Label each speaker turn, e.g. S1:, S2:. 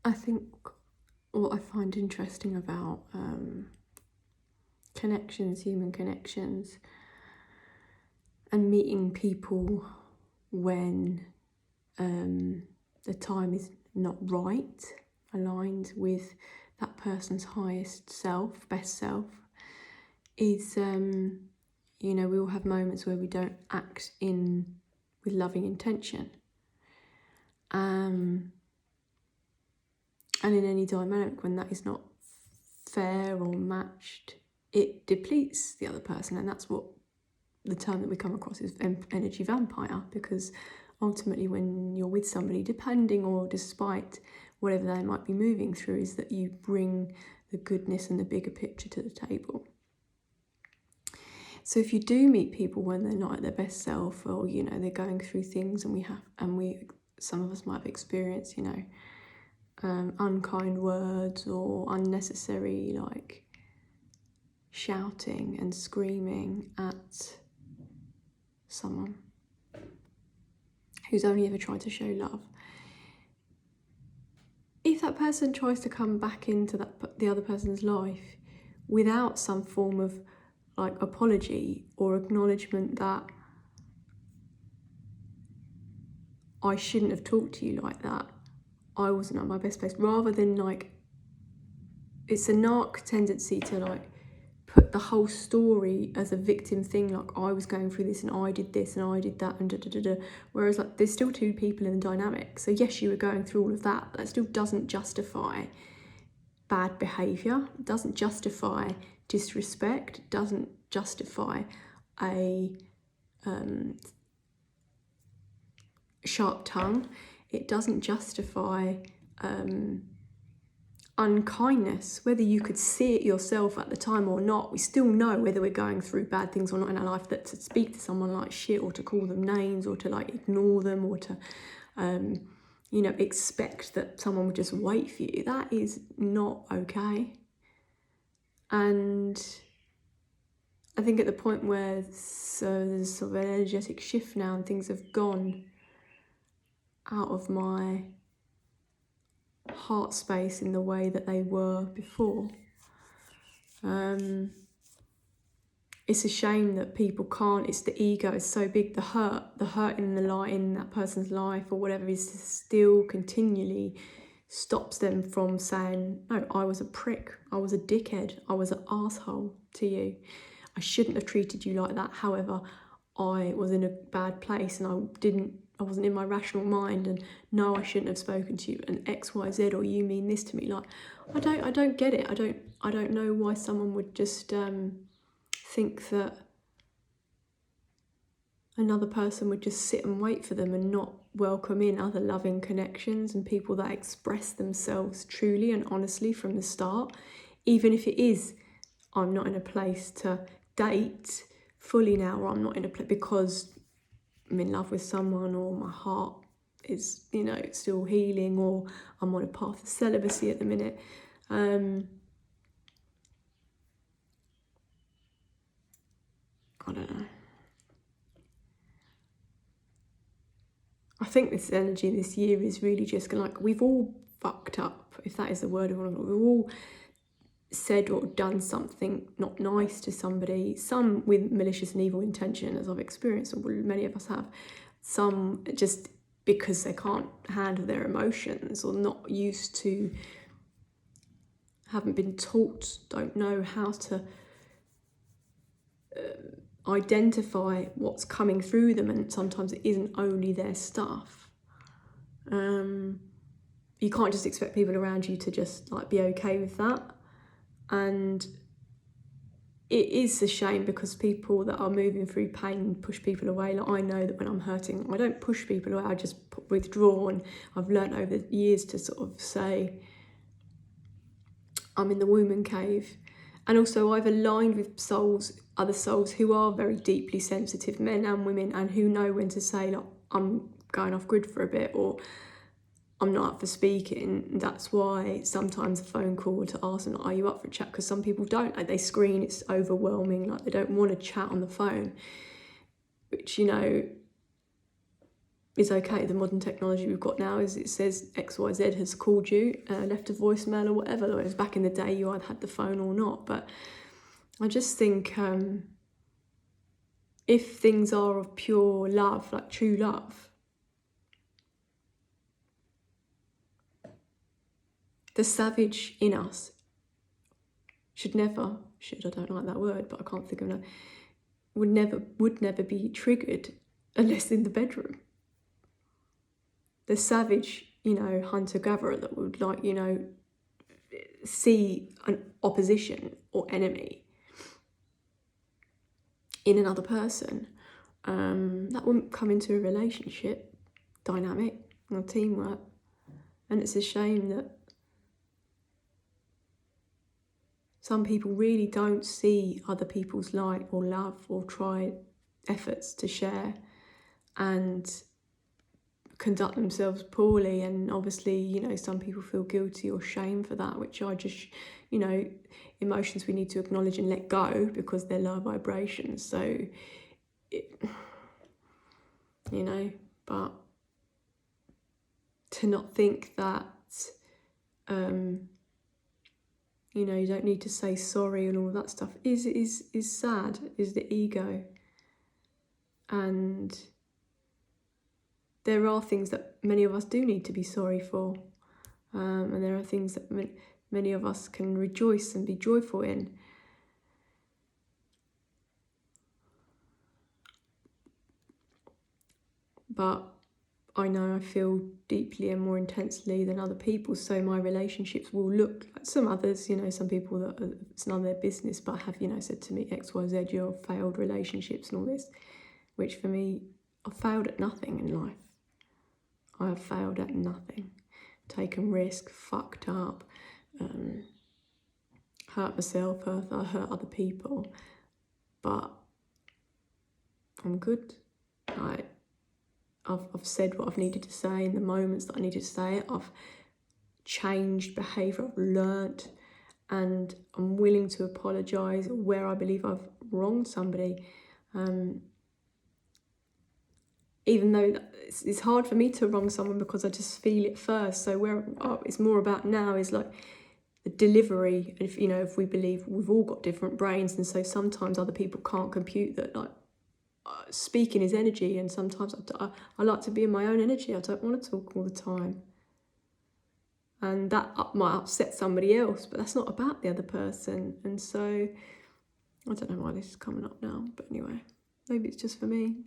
S1: I think what I find interesting about connections, human connections, and meeting people when the time is not right, aligned with that person's highest self, best self, is, you know, we all have moments where we don't act with loving intention. And in any dynamic, when that is not fair or matched, it depletes the other person. And that's what the term that we come across is energy vampire, because ultimately when you're with somebody, depending or despite whatever they might be moving through, is that you bring the goodness and the bigger picture to the table. So if you do meet people when they're not at their best self, or, you know, they're going through things, and some of us might have experienced, you know, unkind words or unnecessary, like, shouting and screaming at someone who's only ever tried to show love. If that person tries to come back into the other person's life without some form of, like, apology or acknowledgement that I shouldn't have talked to you like that, I wasn't at my best place, rather than, like, it's a narc tendency to, like, put the whole story as a victim thing, like, I was going through this and I did this and I did that and da-da-da-da. Whereas, like, there's still two people in the dynamic. So yes, you were going through all of that, but that still doesn't justify bad behaviour, doesn't justify disrespect, doesn't justify a sharp tongue, it doesn't justify unkindness. Whether you could see it yourself at the time or not, we still know whether we're going through bad things or not in our life, that to speak to someone like shit, or to call them names, or to, like, ignore them, or to you know, expect that someone would just wait for you, that is not okay. And I think at the point where there's sort of an energetic shift now, and things have gone out of my heart space in the way that they were before, it's a shame that people can't. It's the ego is so big, the hurt in that person's life or whatever is still continually stops them from saying, no, I was a prick, I was a dickhead, I was an asshole to you, I shouldn't have treated you like that. However, I was in a bad place and I wasn't in my rational mind, and no, I shouldn't have spoken to you, and X, Y, Z, or you mean this to me. Like, I don't get it. I don't know why someone would just think that another person would just sit and wait for them and not welcome in other loving connections and people that express themselves truly and honestly from the start. Even if it is, I'm not in a place to date fully now, or I'm not in a place because I'm in love with someone, or my heart is, you know, still healing, or I'm on a path of celibacy at the minute. I don't know. I think this energy this year is really just like, we've all fucked up, if that is the word. We've all said or done something not nice to somebody, some with malicious and evil intention, as I've experienced, or many of us have, some just because they can't handle their emotions, or not used to, haven't been taught, don't know how to identify what's coming through them, and sometimes it isn't only their stuff. You can't just expect people around you to just, like, be okay with that. And it is a shame, because people that are moving through pain push people away. Like, I know that when I'm hurting, I don't push people away, I just withdraw. And I've learned over the years to sort of say, I'm in the womb and cave. And also I've aligned with other souls who are very deeply sensitive, men and women, and who know when to say, like, I'm going off grid for a bit, or I'm not up for speaking. That's why sometimes a phone call to ask them, are you up for a chat? Because some people don't, like, they screen, it's overwhelming, like, they don't want to chat on the phone, which, you know, is okay. The modern technology we've got now is it says XYZ has called you, left a voicemail or whatever. Whereas back in the day, you either had the phone or not. But I just think if things are of pure love, like true love, the savage in us I don't like that word, but I can't think of it, would never be triggered unless in the bedroom. The savage, hunter-gatherer that would see an opposition or enemy in another person, that wouldn't come into a relationship dynamic or teamwork. And it's a shame that some people really don't see other people's light or love or try efforts to share and conduct themselves poorly. And obviously, some people feel guilty or shame for that, which I just, emotions we need to acknowledge and let go because they're low vibrations. So, but to not think that, you don't need to say sorry and all that stuff is sad, is the ego. And there are things that many of us do need to be sorry for. And there are things that many of us can rejoice and be joyful in. But I know I feel deeply and more intensely than other people, so my relationships will look like some others, some people that it's none of their business, but have, said to me, XYZ, your failed relationships and all this, which for me, I've failed at nothing in life. I have failed at nothing. Taken risk, fucked up, hurt myself, hurt other people, but I'm good. I've said what I've needed to say in the moments that I needed to say it. I've changed behaviour, I've learnt, and I'm willing to apologise where I believe I've wronged somebody. Even though it's hard for me to wrong someone because I just feel it first. So where it's more about now is like the delivery. If we believe we've all got different brains, and so sometimes other people can't compute that, like, speaking is energy, and sometimes I like to be in my own energy. I don't want to talk all the time, and that might upset somebody else, but that's not about the other person. And so I don't know why this is coming up now, but anyway, maybe it's just for me.